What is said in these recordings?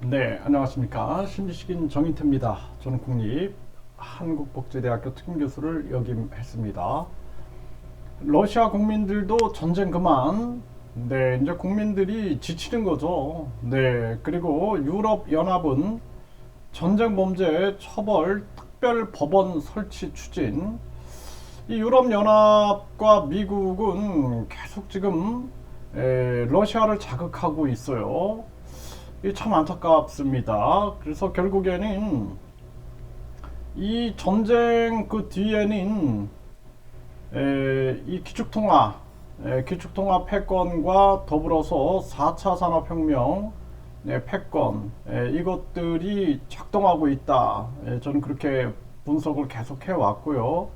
네, 안녕하십니까. 신지식인 정인태입니다. 저는 국립 한국복지대학교 특임교수를 역임했습니다. 러시아 국민들도 전쟁 그만. 네, 이제 국민들이 지치는 거죠. 네, 그리고 유럽연합은 전쟁 범죄 처벌 특별 법원 설치 추진. 이 유럽연합과 미국은 계속 지금 러시아를 자극하고 있어요. 이게 참 안타깝습니다. 그래서 결국에는 이 전쟁 그 뒤에는 이 기축통화 패권과 더불어서 4차 산업혁명 패권 이것들이 작동하고 있다. 저는 그렇게 분석을 계속 해왔고요.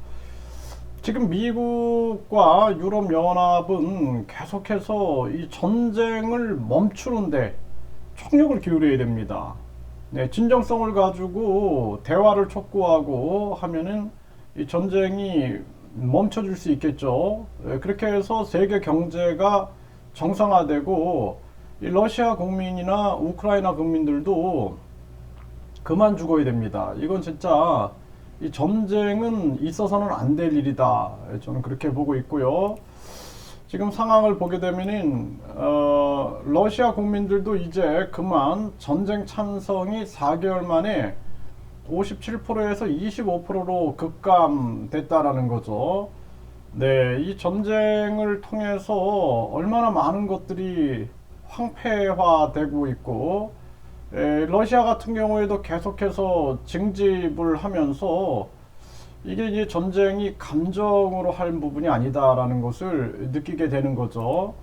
지금 미국과 유럽연합은 계속해서 이 전쟁을 멈추는데 총력을 기울여야 됩니다. 네, 진정성을 가지고 대화를 촉구하고 하면은 이 전쟁이 멈춰줄 수 있겠죠. 그렇게 해서 세계 경제가 정상화되고 이 러시아 국민이나 우크라이나 국민들도 그만 죽어야 됩니다. 이건 진짜 이 전쟁은 있어서는 안 될 일이다. 저는 그렇게 보고 있고요. 지금 상황을 보게 되면은 러시아 국민들도 이제 그만 전쟁 찬성이 4개월 만에 57%에서 25%로 급감됐다라는 거죠. 네, 이 전쟁을 통해서 얼마나 많은 것들이 황폐화되고 있고, 러시아 같은 경우에도 계속해서 징집을 하면서 이게 이제 전쟁이 감정으로 할 부분이 아니다라는 것을 느끼게 되는 거죠.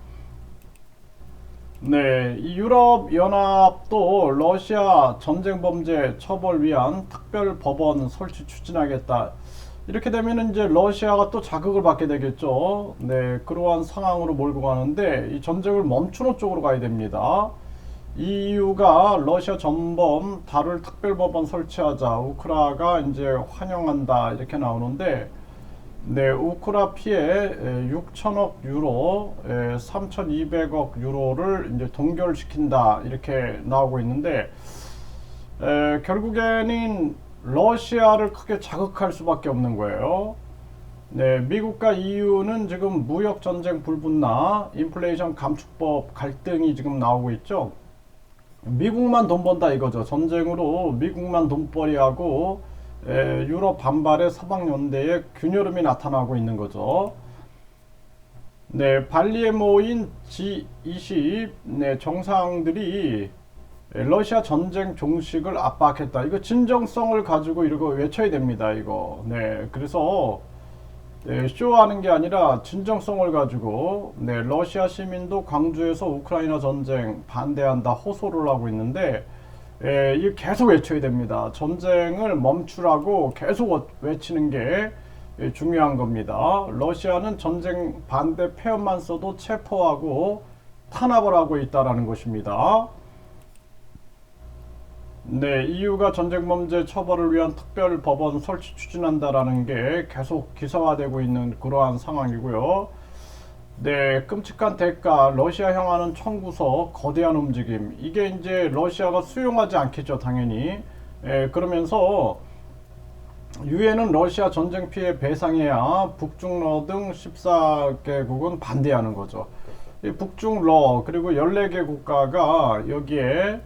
네, 이 유럽연합도 러시아 전쟁 범죄 처벌 위한 특별 법원 설치 추진하겠다. 이렇게 되면 이제 러시아가 또 자극을 받게 되겠죠. 네, 그러한 상황으로 몰고 가는데 이 전쟁을 멈추는 쪽으로 가야 됩니다. EU가 러시아 전범 다룰 특별법원 설치하자. 우크라가 이제 환영한다. 이렇게 나오는데, 네, 우크라 피해 6천억 유로, 3,200억 유로를 이제 동결시킨다. 이렇게 나오고 있는데, 결국에는 러시아를 크게 자극할 수밖에 없는 거예요. 네, 미국과 EU는 지금 무역 전쟁 불분나, 인플레이션 감축법 갈등이 지금 나오고 있죠. 미국만 돈 번다 이거죠. 전쟁으로 미국만 돈벌이하고 유럽 반발에 서방 연대의 균열음이 나타나고 있는 거죠. 네, 발리에 모인 G20 네, 정상들이 러시아 전쟁 종식을 압박했다. 이거 진정성을 가지고 이거 외쳐야 됩니다. 이거. 네, 그래서 네, 쇼하는 게 아니라 진정성을 가지고 네, 러시아 시민도 광주에서 우크라이나 전쟁 반대한다 호소를 하고 있는데 이거 계속 외쳐야 됩니다. 전쟁을 멈추라고 계속 외치는 게 중요한 겁니다. 러시아는 전쟁 반대 표현만 써도 체포하고 탄압을 하고 있다는 것입니다. 네, EU가 전쟁범죄 처벌을 위한 특별 법원 설치 추진한다라는 게 계속 기사화되고 있는 그러한 상황이고요. 네, 끔찍한 대가, 러시아 향하는 청구서, 거대한 움직임. 이게 이제 러시아가 수용하지 않겠죠, 당연히. 그러면서 유엔은 러시아 전쟁 피해 배상해야 북중러 등 14개국은 반대하는 거죠. 이 북중러 그리고 14개 국가가 여기에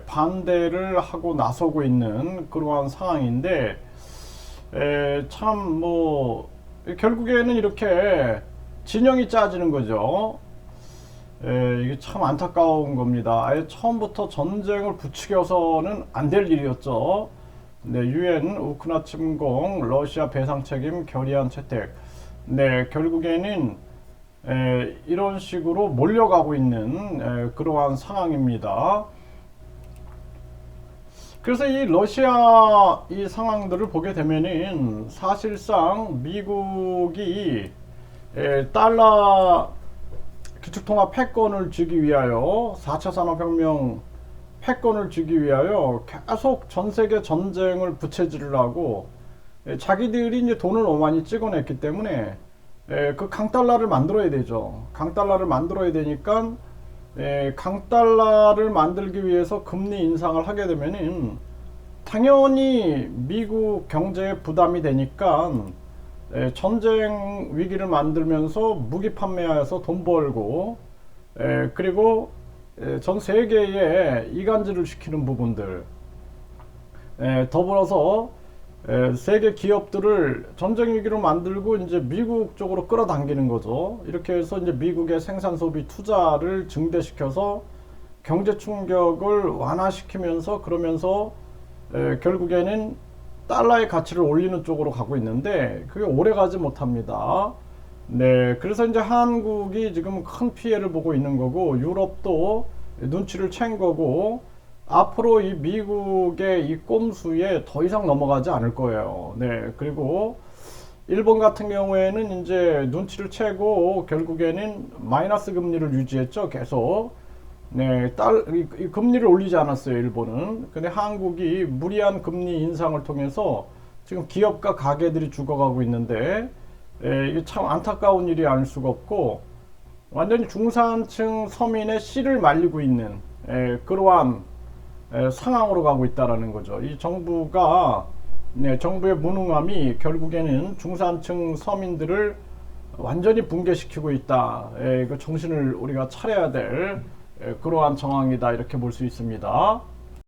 반대를 하고 나서고 있는 그러한 상황인데 참 뭐 결국에는 이렇게 진영이 짜지는 거죠. 이게 참 안타까운 겁니다. 아예 처음부터 전쟁을 부추겨서는 안 될 일이었죠. 네, 유엔 우크라 침공 러시아 배상 책임 결의안 채택. 네, 결국에는 이런 식으로 몰려가고 있는 그러한 상황입니다. 그래서 이 러시아 이 상황들을 보게 되면은 사실상 미국이 달러 기축통화 패권을 주기 위하여 4차 산업혁명 패권을 주기 위하여 계속 전 세계 전쟁을 부채질을 하고 자기들이 이제 돈을 너무 많이 찍어냈기 때문에 그 강달러를 만들어야 되죠. 강달러를 만들어야 되니까 강달러를 만들기 위해서 금리 인상을 하게 되면은 당연히 미국 경제에 부담이 되니까 전쟁 위기를 만들면서 무기 판매해서 돈 벌고 그리고 전 세계에 이간질을 시키는 부분들 더불어서 세계 기업들을 전쟁 위기로 만들고 이제 미국 쪽으로 끌어당기는 거죠. 이렇게 해서 이제 미국의 생산 소비 투자를 증대시켜서 경제 충격을 완화시키면서 그러면서 결국에는 달러의 가치를 올리는 쪽으로 가고 있는데 그게 오래 가지 못합니다. 네, 그래서 이제 한국이 지금 큰 피해를 보고 있는 거고 유럽도 눈치를 챈 거고 앞으로 이 미국의 이 꼼수에 더 이상 넘어가지 않을 거예요. 네, 그리고 일본 같은 경우에는 이제 눈치를 채고 결국에는 마이너스 금리를 유지했죠. 계속. 네, 이 금리를 올리지 않았어요, 일본은. 근데 한국이 무리한 금리 인상을 통해서 지금 기업과 가게들이 죽어가고 있는데, 이게 참 안타까운 일이 아닐 수가 없고, 완전히 중산층 서민의 씨를 말리고 있는, 그러한 상황으로 가고 있다라는 거죠. 이 정부가, 네, 정부의 무능함이 결국에는 중산층 서민들을 완전히 붕괴시키고 있다. 그 정신을 우리가 차려야 될 그러한 정황이다 이렇게 볼 수 있습니다.